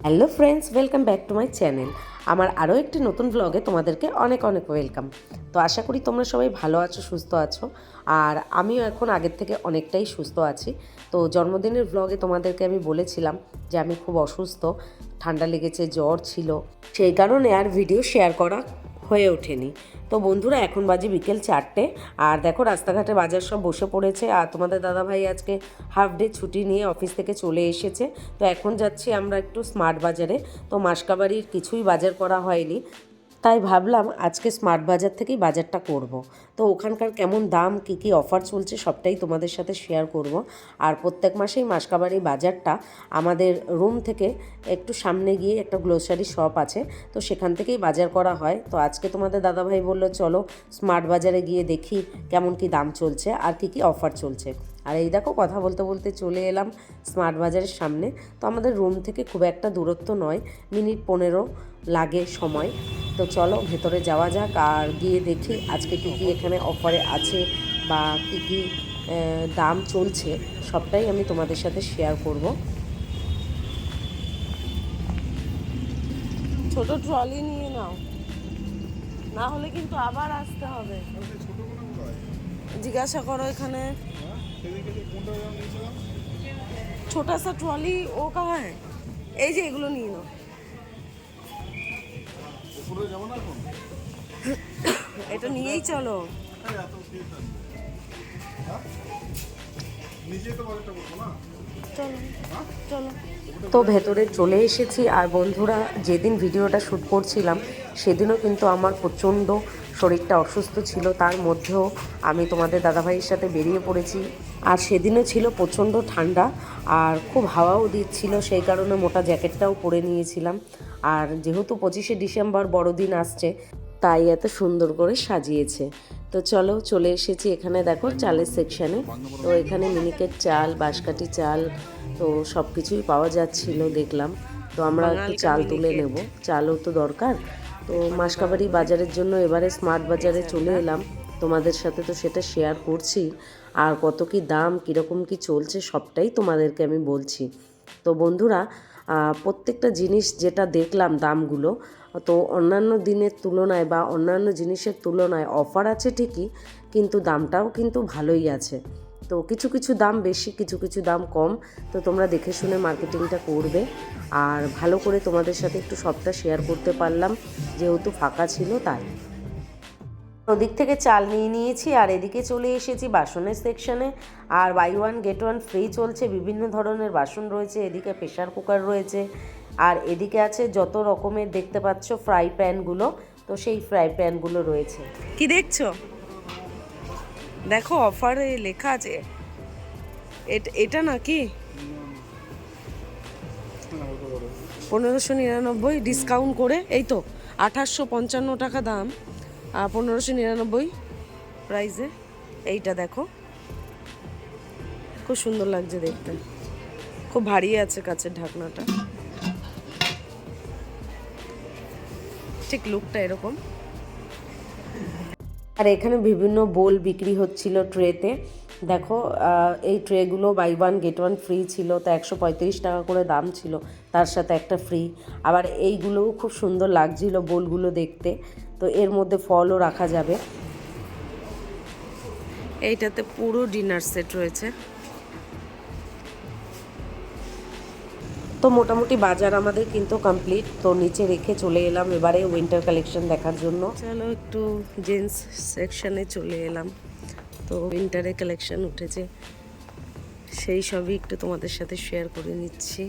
Hello friends, welcome back to my channel. আমার আরও একটি নতুন ব্লগে তোমাদেরকে অনেক অনেক ওয়েলকাম। তো আশা করি তোমরা সবাই ভালো আছো, সুস্থ আছো। আর আমিও এখন আগের থেকে অনেকটাই সুস্থ আছি। তো জন্মদিনের ব্লগে তোমাদেরকে আমি বলেছিলাম যে আমি খুব অসুস্থ, ঠান্ডা লেগেছে, জ্বর ছিল, সেই কারণে আর ভিডিও শেয়ার করা হয়ে ওঠেনি। তো বন্ধুরা, এখন বাজে বিকেল 4টে, আর দেখো রাস্তাঘাটে বাজার সব বসে পড়েছে। আর তোমাদের দাদাভাই আজকে হাফ ডে ছুটি নিয়ে অফিস থেকে চলে এসেছে। তো এখন যাচ্ছি আমরা একটু স্মার্ট বাজারে। তো মাসকাবাড়ির কিছুই বাজার করা হয়নি, তাই ভাবলাম আজকে স্মার্ট বাজার থেকেই বাজারটা করব। তো ওখানকার কেমন দাম, কী কী অফার চলছে সবটাই তোমাদের সাথে শেয়ার করব। আর প্রত্যেক মাসেই মাসকাবাড়ি বাজারটা আমাদের রুম থেকে একটু সামনে গিয়ে একটা গ্লোসারি শপ আছে, তো সেখান থেকেই বাজার করা হয়। তো আজকে তোমাদের দাদাভাই বলল চলো স্মার্ট বাজারে গিয়ে দেখি কেমন কি দাম চলছে আর কী কী অফার চলছে। আর এই দেখো কথা বলতে বলতে চলে এলাম স্মার্ট বাজারের সামনে। তো আমাদের রুম থেকে খুব একটা দূরত্ব নয়, মিনিট 15 লাগে সময়। তো চলো ভেতরে যাওয়া যাক আর গিয়ে দেখি আজকে কী কী এখানে অফারে আছে বা কী কী দাম চলছে, সবটাই আমি তোমাদের সাথে শেয়ার করব। ছোট ট্রলি নিয়ে নাও, না হলে কিন্তু আবার আসতে হবে। জিজ্ঞাসা করো এখানে। ছোটা সা ট্রলি ও কাহা হ্যায়? এই যে এগুলো নিয়ে নাও। এটা নিয়েই চলো। চলো চলো। তো ভেতরে চলে এসেছি। আর বন্ধুরা, যেদিন ভিডিওটা শ্যুট করছিলাম সেদিনও কিন্তু আমার প্রচণ্ড শরীরটা অসুস্থ ছিল, তার মধ্যেও আমি তোমাদের দাদাভাইয়ের সাথে বেরিয়ে পড়েছি। আর সেদিনও ছিল প্রচণ্ড ঠান্ডা আর খুব হাওয়াও দিচ্ছিল, সেই কারণে মোটা জ্যাকেটটাও পরে নিয়েছিলাম। আর যেহেতু 25শে ডিসেম্বর বড়দিন আসছে, তাই এত সুন্দর করে সাজিয়েছে। তো চলো চলে এসেছি এখানে, দেখো চালের সেকশানে। তো এখানে মিনিকেট চাল, বাঁশকাঠি চাল, তো সব কিছুই পাওয়া যাচ্ছিল দেখলাম। তো আমরা একটু চাল তুলে নেব, চালও তো দরকার। তো মাসকাবাড়ি বাজারের জন্য এবারে স্মার্ট বাজারে চলে এলাম, তোমাদের সাথে তো সেটা শেয়ার করছি। আর কত কি দাম, কীরকম কি চলছে সবটাই তোমাদেরকে আমি বলছি। তো বন্ধুরা, প্রত্যেকটা জিনিস যেটা দেখলাম দামগুলো, তো অন্যান্য দিনের তুলনায় বা অন্যান্য জিনিসের তুলনায় অফার আছে ঠিকই, কিন্তু দামটাও কিন্তু ভালোই আছে। তো কিছু কিছু দাম বেশি, কিছু কিছু দাম কম। তো তোমরা দেখে শুনে মার্কেটিংটা করবে। আর ভালো করে তোমাদের সাথে একটু সবটা শেয়ার করতে পারলাম, যেহেতু ফাঁকা ছিল তাই। ওদিক থেকে চাল নিয়ে নিয়েছি আর এদিকে চলে এসেছি বাসনের সেকশানে। আর buy one get one free চলছে, বিভিন্ন ধরনের বাসন রয়েছে, এদিকে প্রেশার কুকার রয়েছে, আর এদিকে আছে যত রকমের দেখতে পাচ্ছ ফ্রাই প্যানগুলো। তো সেই ফ্রাই প্যানগুলো রয়েছে। কি দেখছো? দেখো অফারে লেখা আছে। এটা নাকি 1599 ডিসকাউন্ট করে, এই তো 2855 টাকা দাম, 1599 প্রাইসে। এইটা দেখো, খুব সুন্দর লাগছে দেখতে, খুব ভারী আছে কাচের ঢাকনাটা, ঠিক লুকটা এরকম। আর এখানে বিভিন্ন বোল বিক্রি হচ্ছিল ট্রেতে। দেখো এই ট্রেগুলো buy one get one free ছিল, তো 135 টাকা করে দাম ছিল, তার সাথে একটা ফ্রি। আবার এইগুলোও খুব সুন্দর লাগছিল বোলগুলো দেখতে। তো এর মধ্যে ফলও রাখা যাবে। এইটাতে পুরো ডিনার সেট রয়েছে। তো মোটামুটি বাজার আমাদের কিন্তু কমপ্লিট। তো নিচে রেখে চলে এলাম এবারে উইন্টার কালেকশন দেখার জন্য। চলো একটু জেন্টস সেকশনে চলে এলাম। তো উইন্টারের কালেকশন উঠেছে, সেই সবই একটু তোমাদের সাথে শেয়ার করে নিচ্ছি।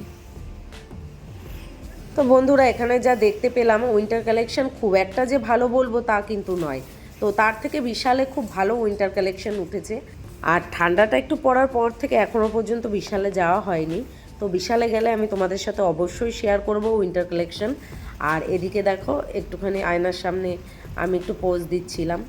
তো বন্ধুরা, এখানে যা দেখতে পেলাম উইন্টার কালেকশন খুব একটা যে ভালো বলবো তা কিন্তু নয়। তো তার থেকে বিশালে খুব ভালো উইন্টার কালেকশন উঠেছে। আর ঠান্ডাটা একটু পড়ার পর থেকে এখনও পর্যন্ত বিশালে যাওয়া হয়নি। তো বিশালে গেলে আমি তোমাদের সাথে অবশ্যই শেয়ার করব উইন্টার কালেকশন। আর এদিকে দেখো একটুখানি আয়নার সামনে আমি একটু পোজ দিচ্ছিলাম।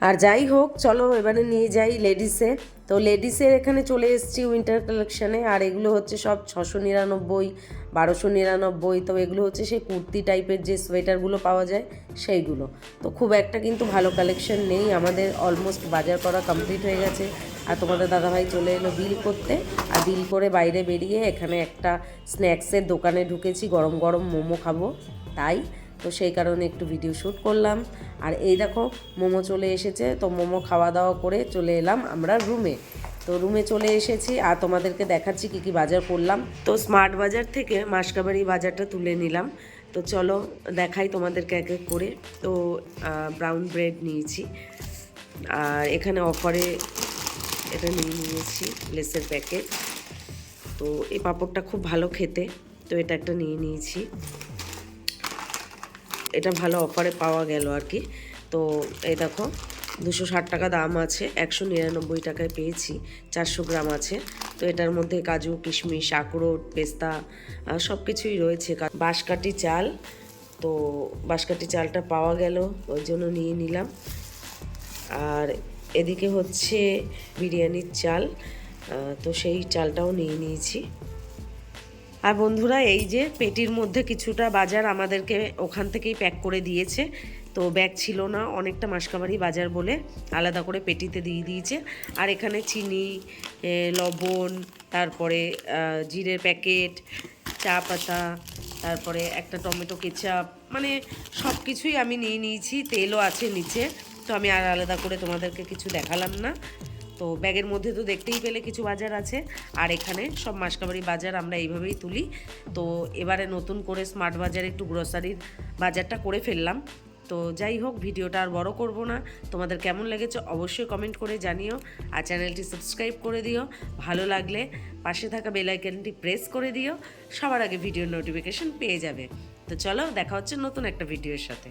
আর যাই হোক, চলো এবারে নিয়ে যাই লেডিসে। তো লেডিসের এখানে চলে এসেছি উইন্টার কালেকশানে। আর এগুলো হচ্ছে সব 699, 1299। তো এগুলো হচ্ছে সেই কুর্তি টাইপের যে সোয়েটারগুলো পাওয়া যায় সেইগুলো। তো খুব একটা কিন্তু ভালো কালেকশন নেই। আমাদের অলমোস্ট বাজার করা কমপ্লিট হয়ে গেছে। আর তোমাদের দাদাভাই চলে এলো বিল করতে। আর বিল করে বাইরে বেরিয়ে এখানে একটা স্ন্যাক্সের দোকানে ঢুকেছি, গরম গরম মোমো খাবো তাই। তো সেই কারণে একটু ভিডিও শ্যুট করলাম। আর এই দেখো মোমো চলে এসেছে। তো মোমো খাওয়া দাওয়া করে চলে এলাম আমরা রুমে। তো রুমে চলে এসেছি আর তোমাদেরকে দেখাচ্ছি কী কী বাজার করলাম। তো স্মার্ট বাজার থেকে মাসকাবাড়ি বাজারটা তুলে নিলাম। তো চলো দেখাই তোমাদেরকে এক এক করে। তো ব্রাউন ব্রেড নিয়েছি। আর এখানে অফারে এটা নিয়েছি লেসের প্যাকেট। তো এই পাঁপড়টা খুব ভালো খেতে, তো এটা একটা নিয়েছি। এটা ভালো অফারে পাওয়া গেল আর কি। তো এই দেখো 260 টাকা দাম আছে, 199 টাকায় পেয়েছি। 400 গ্রাম আছে। তো এটার মধ্যে কাজু, কিশমিশ, আখরোট, পেস্তা সব কিছুই রয়েছে। বাঁশকাঠি চাল, তো বাঁশকাঠি চালটা পাওয়া গেল, ওই জন্য নিয়ে নিলাম। আর এদিকে হচ্ছে বিরিয়ানির চাল, তো সেই চালটাও নিয়ে নিয়েছি। আর বন্ধুরা, এই যে পেটির মধ্যে কিছুটা বাজার আমাদেরকে ওখান থেকেই প্যাক করে দিয়েছে। তো ব্যাগ ছিল না, অনেকটা মাসকাবাড়ি বাজার বলে আলাদা করে পেটিতে দিয়ে দিয়েছে। আর এখানে চিনি, লবণ, তারপরে জিরের প্যাকেট, চা পাতা, তারপরে একটা টমেটো কেচাপ, মানে সব কিছুই আমি নিয়ে নিয়েছি। তেলও আছে নিচে। তো আমি আর আলাদা করে তোমাদেরকে কিছু দেখালাম না। তো ব্যাগের মধ্যে তো দেখতেই পেলে কিছু বাজার আছে। আর এখানে সব মাসকাবাড়ি বাজার আমরা এইভাবেই তুলি। তো এবারে নতুন করে স্মার্ট বাজারে একটু গ্রোসারির বাজারটা করে ফেললাম। তো যাই হোক, ভিডিওটা আর বড় করব না। তোমাদের কেমন লেগেছে অবশ্যই কমেন্ট করে জানিও। আর চ্যানেলটি সাবস্ক্রাইব করে দিও। ভালো লাগলে পাশে থাকা বেল আইকনটি প্রেস করে দিও, সবার আগে ভিডিওর নোটিফিকেশন পেয়ে যাবে। তো চলো, দেখা হচ্ছে নতুন একটা ভিডিওর সাথে।